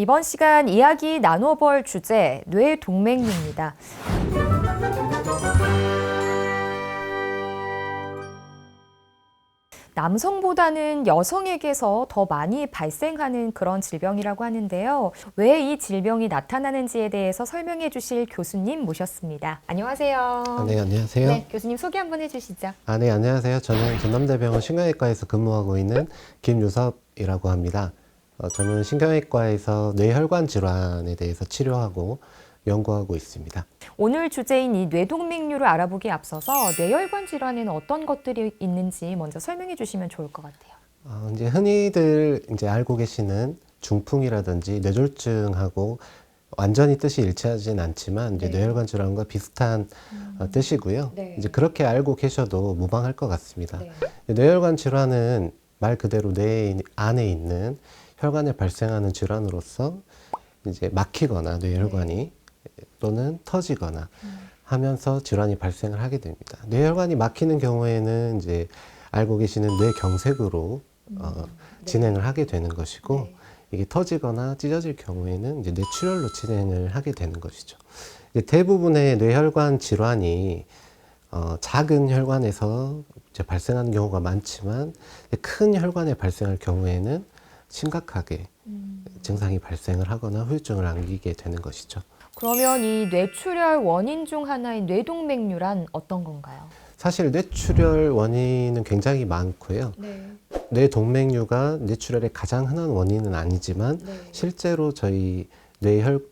이번 시간 이야기 나눠볼 주제, 뇌동맥류입니다. 남성보다는 여성에게서 더 많이 발생하는 그런 질병이라고 하는데요. 왜 이 질병이 나타나는지에 대해서 설명해 주실 교수님 모셨습니다. 안녕하세요. 네, 안녕하세요. 네, 교수님 소개 한번 해주시죠. 네, 안녕하세요. 저는 전남대병원 신경외과에서 근무하고 있는 김유섭이라고 합니다. 저는 신경외과에서 뇌혈관 질환에 대해서 치료하고 연구하고 있습니다. 오늘 주제인 이 뇌동맥류를 알아보기에 앞서서 뇌혈관 질환에는 어떤 것들이 있는지 먼저 설명해 주시면 좋을 것 같아요. 이제 흔히들 이제 알고 계시는 중풍이라든지 뇌졸중하고 완전히 뜻이 일치하진 않지만 이제 네. 뇌혈관 질환과 비슷한 뜻이고요. 네. 이제 그렇게 알고 계셔도 무방할 것 같습니다. 네. 뇌혈관 질환은 말 그대로 뇌 안에 있는 혈관에 발생하는 질환으로서 이제 막히거나 뇌혈관이 또는 터지거나 하면서 질환이 발생을 하게 됩니다. 뇌혈관이 막히는 경우에는 이제 알고 계시는 뇌경색으로 진행을 하게 되는 것이고, 네. 이게 터지거나 찢어질 경우에는 이제 뇌출혈로 진행을 하게 되는 것이죠. 이제 대부분의 뇌혈관 질환이 작은 혈관에서 이제 발생하는 경우가 많지만 큰 혈관에 발생할 경우에는 심각하게 증상이 발생을 하거나 후유증을 안기게 되는 것이죠. 그러면 이 뇌출혈 원인 중 하나인 뇌동맥류란 어떤 건가요? 사실 뇌출혈 원인은 굉장히 많고요. 네. 뇌동맥류가 뇌출혈의 가장 흔한 원인은 아니지만 실제로 저희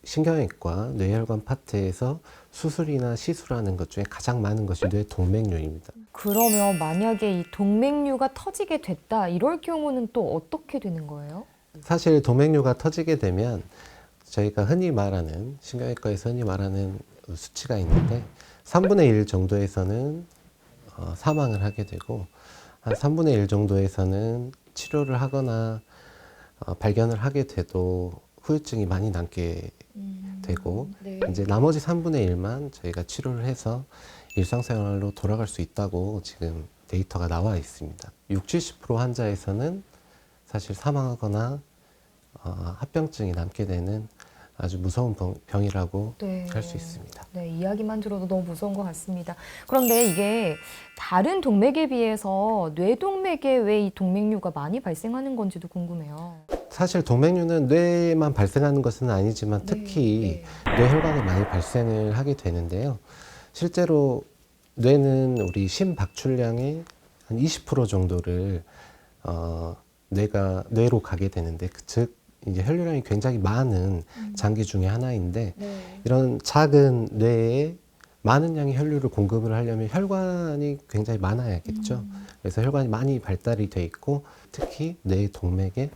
신경외과 뇌혈관 파트에서 수술이나 시술하는 것 중에 가장 많은 것이 뇌동맥류입니다. 그러면 만약에 이 동맥류가 터지게 됐다 이럴 경우는 또 어떻게 되는 거예요? 사실 동맥류가 터지게 되면 저희가 흔히 말하는 신경외과에서 흔히 말하는 수치가 있는데 3분의 1 정도에서는 사망을 하게 되고 한 3분의 1 정도에서는 치료를 하거나 발견을 하게 돼도 후유증이 많이 남게 되고 이제 나머지 3분의 1만 저희가 치료를 해서 일상생활로 돌아갈 수 있다고 지금 데이터가 나와 있습니다. 60-70% 환자에서는 사실 사망하거나 합병증이 남게 되는 아주 무서운 병이라고 할 수 있습니다. 네, 이야기만 들어도 너무 무서운 것 같습니다. 그런데 이게 다른 동맥에 비해서 뇌동맥에 왜 이 동맥류가 많이 발생하는 건지도 궁금해요. 사실 동맥류는 뇌에만 발생하는 것은 아니지만 특히 뇌혈관에 많이 발생을 하게 되는데요. 실제로 뇌는 우리 심박출량의 한 20% 정도를 뇌로 가게 되는데, 즉 이제 혈류량이 굉장히 많은 장기 중에 하나인데 이런 작은 뇌에 많은 양의 혈류를 공급을 하려면 혈관이 굉장히 많아야겠죠. 그래서 혈관이 많이 발달이 돼 있고 특히 뇌 동맥에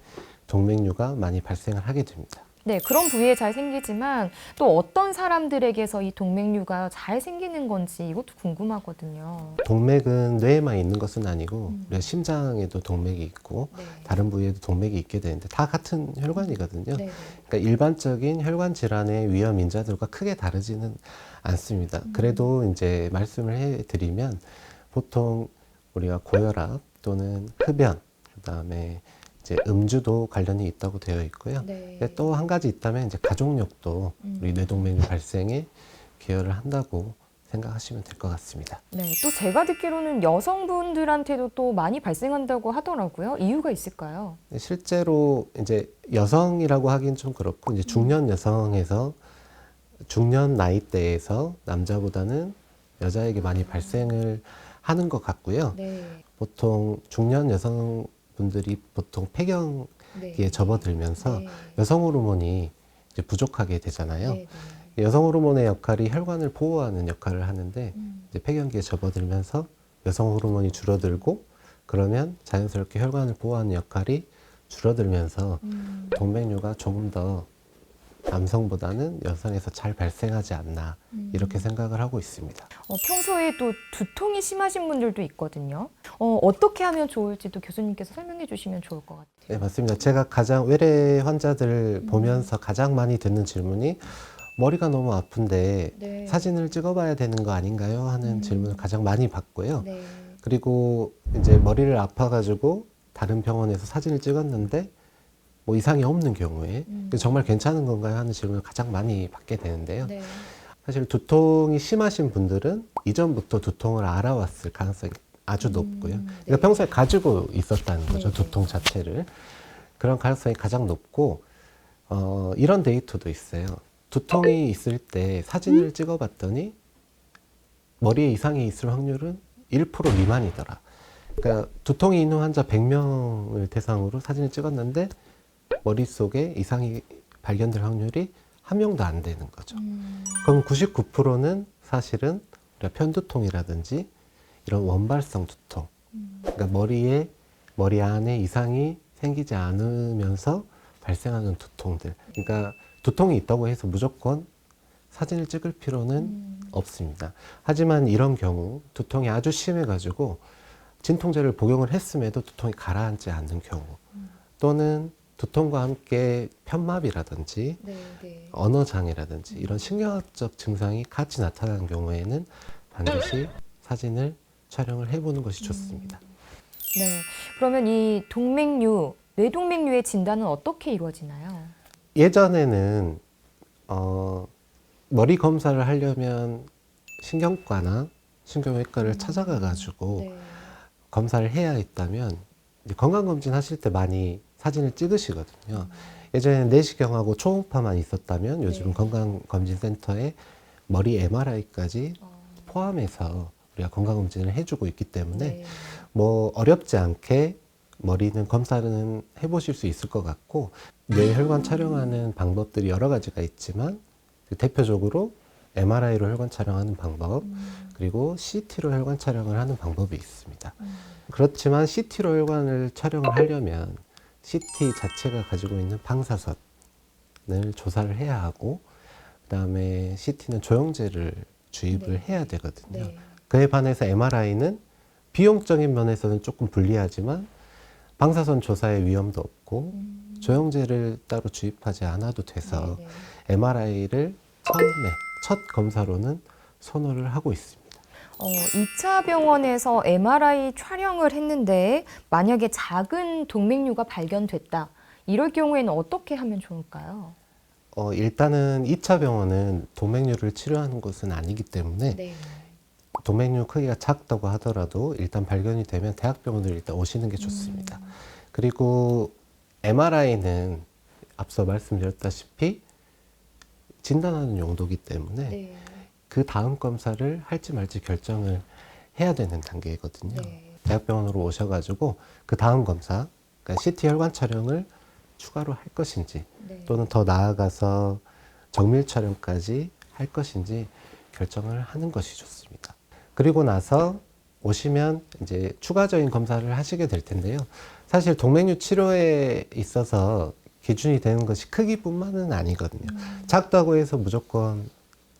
동맥류가 많이 발생을 하게 됩니다. 네, 그런 부위에 잘 생기지만 또 어떤 사람들에게서 이 동맥류가 잘 생기는 건지 이것도 궁금하거든요. 동맥은 뇌에만 있는 것은 아니고 우리가 심장에도 동맥이 있고 다른 부위에도 동맥이 있게 되는데 다 같은 혈관이거든요. 그러니까 일반적인 혈관 질환의 위험 인자들과 크게 다르지는 않습니다. 그래도 이제 말씀을 해드리면 보통 우리가 고혈압 또는 흡연, 그다음에 이제 음주도 관련이 있다고 되어 있고요. 또 한 가지 있다면 이제 가족력도 우리 뇌동맥류 발생에 기여를 한다고 생각하시면 될 것 같습니다. 네, 또 제가 듣기로는 여성분들한테도 또 많이 발생한다고 하더라고요. 이유가 있을까요? 실제로 이제 여성이라고 하긴 좀 그렇고 이제 중년 여성에서 중년 나이대에서 남자보다는 여자에게 많이 발생을 하는 것 같고요. 보통 중년 여성분들이 보통 폐경기에 접어들면서 여성 호르몬이 이제 부족하게 되잖아요. 여성 호르몬의 역할이 혈관을 보호하는 역할을 하는데 이제 폐경기에 접어들면서 여성 호르몬이 줄어들고 그러면 자연스럽게 혈관을 보호하는 역할이 줄어들면서 동맥류가 조금 더 남성보다는 여성에서 잘 발생하지 않나 이렇게 생각을 하고 있습니다. 평소에 또 두통이 심하신 분들도 있거든요. 어떻게 하면 좋을지도 교수님께서 설명해 주시면 좋을 것 같아요. 네, 맞습니다. 제가 가장 외래 환자들 보면서 가장 많이 듣는 질문이 머리가 너무 아픈데 사진을 찍어봐야 되는 거 아닌가요? 하는 질문을 가장 많이 받고요. 그리고 이제 머리를 아파가지고 다른 병원에서 사진을 찍었는데 뭐 이상이 없는 경우에 정말 괜찮은 건가요 하는 질문을 가장 많이 받게 되는데요. 네. 사실 두통이 심하신 분들은 이전부터 두통을 알아왔을 가능성이 아주 높고요. 그러니까 네. 평소에 가지고 있었다는 거죠. 네. 두통 자체를. 그런 가능성이 가장 높고 이런 데이터도 있어요. 두통이 있을 때 사진을 찍어봤더니 머리에 이상이 있을 확률은 1% 미만이더라. 그러니까 두통이 있는 환자 100명을 대상으로 사진을 찍었는데 머릿속에 이상이 발견될 확률이 한 명도 안 되는 거죠. 그럼 99%는 사실은 우리가 편두통이라든지 이런 원발성 두통, 그러니까 머리 안에 이상이 생기지 않으면서 발생하는 두통들. 그러니까 두통이 있다고 해서 무조건 사진을 찍을 필요는 없습니다. 하지만 이런 경우 두통이 아주 심해가지고 진통제를 복용을 했음에도 두통이 가라앉지 않는 경우, 또는 두통과 함께 편마비라든지 언어장애라든지 이런 신경학적 증상이 같이 나타나는 경우에는 반드시 사진을 촬영을 해보는 것이 좋습니다. 네. 그러면 이 동맥류, 뇌동맥류의 진단은 어떻게 이루어지나요? 예전에는 머리 검사를 하려면 신경과나 신경외과를 찾아가가지고 네. 검사를 해야 했다면 이제 건강검진 하실 때 많이 사진을 찍으시거든요. 예전에는 내시경하고 초음파만 있었다면 요즘은 네. 건강검진센터에 머리 MRI까지 포함해서 우리가 건강검진을 해주고 있기 때문에 네. 뭐 어렵지 않게 머리는 검사는 해보실 수 있을 것 같고, 뇌혈관 촬영하는 방법들이 여러 가지가 있지만 대표적으로 MRI로 혈관 촬영하는 방법, 그리고 CT로 혈관 촬영을 하는 방법이 있습니다. 그렇지만 CT로 혈관을 촬영을 하려면 CT 자체가 가지고 있는 방사선을 조사를 해야 하고, 그 다음에 CT는 조영제를 주입을 해야 되거든요. 네. 그에 반해서 MRI는 비용적인 면에서는 조금 불리하지만 방사선 조사의 위험도 없고 조영제를 따로 주입하지 않아도 돼서 네. MRI를 처음에 첫 검사로는 선호를 하고 있습니다. 2차 병원에서 MRI 촬영을 했는데 만약에 작은 동맥류가 발견됐다. 이럴 경우에는 어떻게 하면 좋을까요? 일단은 2차 병원은 동맥류를 치료하는 곳은 아니기 때문에 네. 동맥류 크기가 작다고 하더라도 일단 발견이 되면 대학병원을 일단 오시는 게 좋습니다. 그리고 MRI는 앞서 말씀드렸다시피 진단하는 용도이기 때문에 네. 그 다음 검사를 할지 말지 결정을 해야 되는 단계거든요. 네. 대학병원으로 오셔가지고 그 다음 검사, 그러니까 CT 혈관 촬영을 추가로 할 것인지 네. 또는 더 나아가서 정밀 촬영까지 할 것인지 결정을 하는 것이 좋습니다. 그리고 나서 오시면 이제 추가적인 검사를 하시게 될 텐데요. 사실 동맥류 치료에 있어서 기준이 되는 것이 크기뿐만은 아니거든요. 작다고 해서 무조건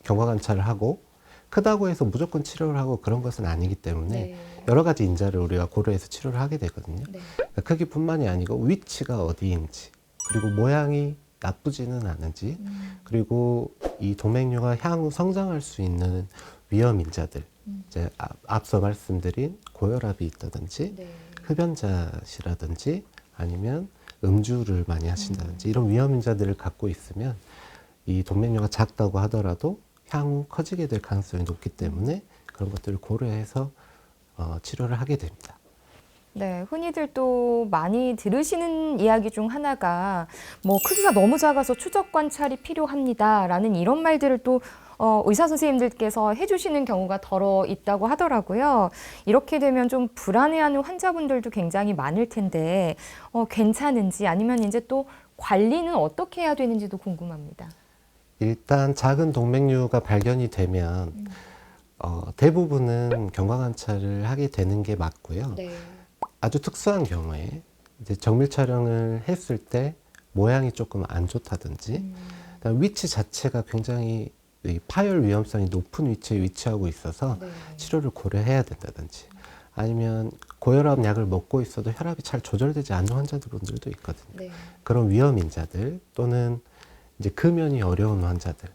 경과관찰을 하고 크다고 해서 무조건 치료를 하고 그런 것은 아니기 때문에 네. 여러 가지 인자를 우리가 고려해서 치료를 하게 되거든요. 네. 그러니까 크기뿐만이 아니고 위치가 어디인지, 그리고 모양이 나쁘지는 않은지, 그리고 이 동맥류가 향후 성장할 수 있는 위험 인자들, 이제 앞서 말씀드린 고혈압이 있다든지 네. 흡연자시라든지 아니면 음주를 많이 하신다든지 이런 위험 인자들을 갖고 있으면 이 동맥류가 작다고 하더라도 향후 커지게 될 가능성이 높기 때문에 그런 것들을 고려해서 치료를 하게 됩니다. 네, 흔히들 또 많이 들으시는 이야기 중 하나가 뭐 크기가 너무 작아서 추적 관찰이 필요합니다라는 이런 말들을 또 의사 선생님들께서 해주시는 경우가 더러 있다고 하더라고요. 이렇게 되면 좀 불안해하는 환자분들도 굉장히 많을 텐데 괜찮은지 아니면 이제 또 관리는 어떻게 해야 되는지도 궁금합니다. 일단 작은 동맥류가 발견이 되면 대부분은 경과관찰을 하게 되는 게 맞고요. 네. 아주 특수한 경우에 이제 정밀 촬영을 했을 때 모양이 조금 안 좋다든지 그다음 위치 자체가 굉장히 이 파열 위험성이 높은 위치에 위치하고 있어서 네. 치료를 고려해야 된다든지, 아니면 고혈압 약을 먹고 있어도 혈압이 잘 조절되지 않는 환자분들도 있거든요. 네. 그런 위험 인자들 또는 이제 금연이 어려운 환자들,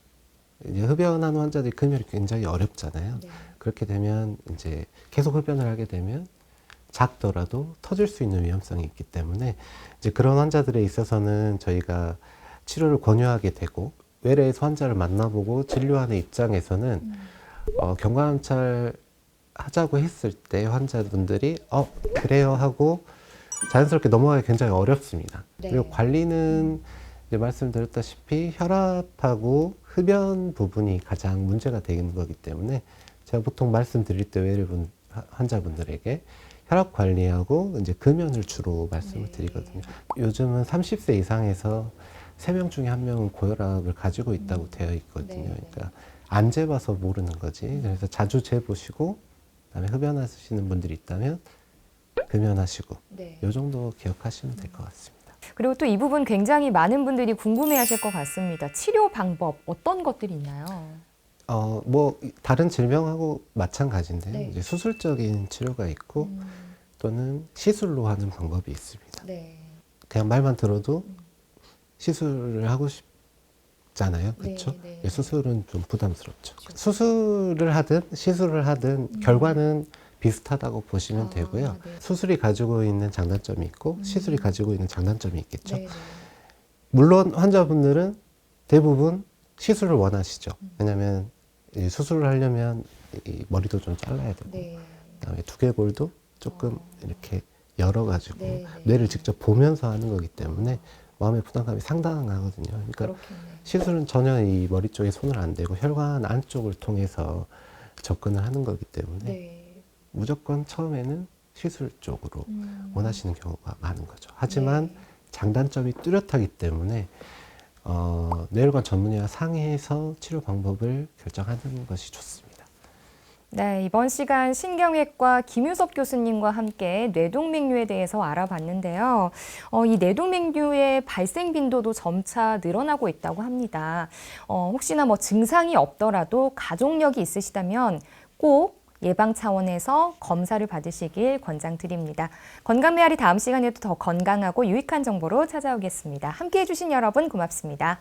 이제 흡연하는 환자들이 금연이 굉장히 어렵잖아요. 네. 그렇게 되면 이제 계속 흡연을 하게 되면 작더라도 터질 수 있는 위험성이 있기 때문에 이제 그런 환자들에 있어서는 저희가 치료를 권유하게 되고 외래에서 환자를 만나보고 진료하는 입장에서는 경과암찰 하자고 했을 때 환자분들이 그래요 하고 자연스럽게 넘어가기 굉장히 어렵습니다. 네. 그리고 관리는 이제 말씀드렸다시피 혈압하고 흡연 부분이 가장 문제가 되는 거기 때문에 제가 보통 말씀드릴 때 외래분 환자분들에게 혈압 관리하고 이제 금연을 주로 말씀을 드리거든요. 요즘은 30세 이상에서 3명 중에 1명은 고혈압을 가지고 있다고 되어 있거든요. 그러니까 안 재봐서 모르는 거지. 그래서 자주 재보시고 그다음에 흡연하시는 분들이 있다면 금연하시고 이 정도 기억하시면 될 것 같습니다. 그리고 또 이 부분 굉장히 많은 분들이 궁금해하실 것 같습니다. 치료 방법 어떤 것들이 있나요? 뭐 다른 질병하고 마찬가지인데요. 네. 이제 수술적인 치료가 있고 또는 시술로 하는 방법이 있습니다. 그냥 말만 들어도 시술을 하고 싶잖아요. 그렇죠? 수술은 좀 부담스럽죠. 수술을 하든 시술을 하든 결과는 비슷하다고 보시면 되고요. 수술이 가지고 있는 장단점이 있고 시술이 가지고 있는 장단점이 있겠죠. 물론 환자분들은 대부분 시술을 원하시죠. 왜냐하면 이 수술을 하려면 이 머리도 좀 잘라야 되고 그다음에 두개골도 조금 이렇게 열어가지고 뇌를 직접 보면서 하는 거기 때문에 마음의 부담감이 상당하거든요. 그러니까 시술은 전혀 이 머리 쪽에 손을 안 대고 혈관 안쪽을 통해서 접근을 하는 거기 때문에 무조건 처음에는 시술 쪽으로 원하시는 경우가 많은 거죠. 하지만 장단점이 뚜렷하기 때문에 뇌혈관 전문의와 상의해서 치료 방법을 결정하는 것이 좋습니다. 네, 이번 시간 신경외과 김유섭 교수님과 함께 뇌동맥류에 대해서 알아봤는데요. 이 뇌동맥류의 발생 빈도도 점차 늘어나고 있다고 합니다. 혹시나 뭐 증상이 없더라도 가족력이 있으시다면 꼭 예방 차원에서 검사를 받으시길 권장드립니다. 건강메아리 다음 시간에도 더 건강하고 유익한 정보로 찾아오겠습니다. 함께해 주신 여러분 고맙습니다.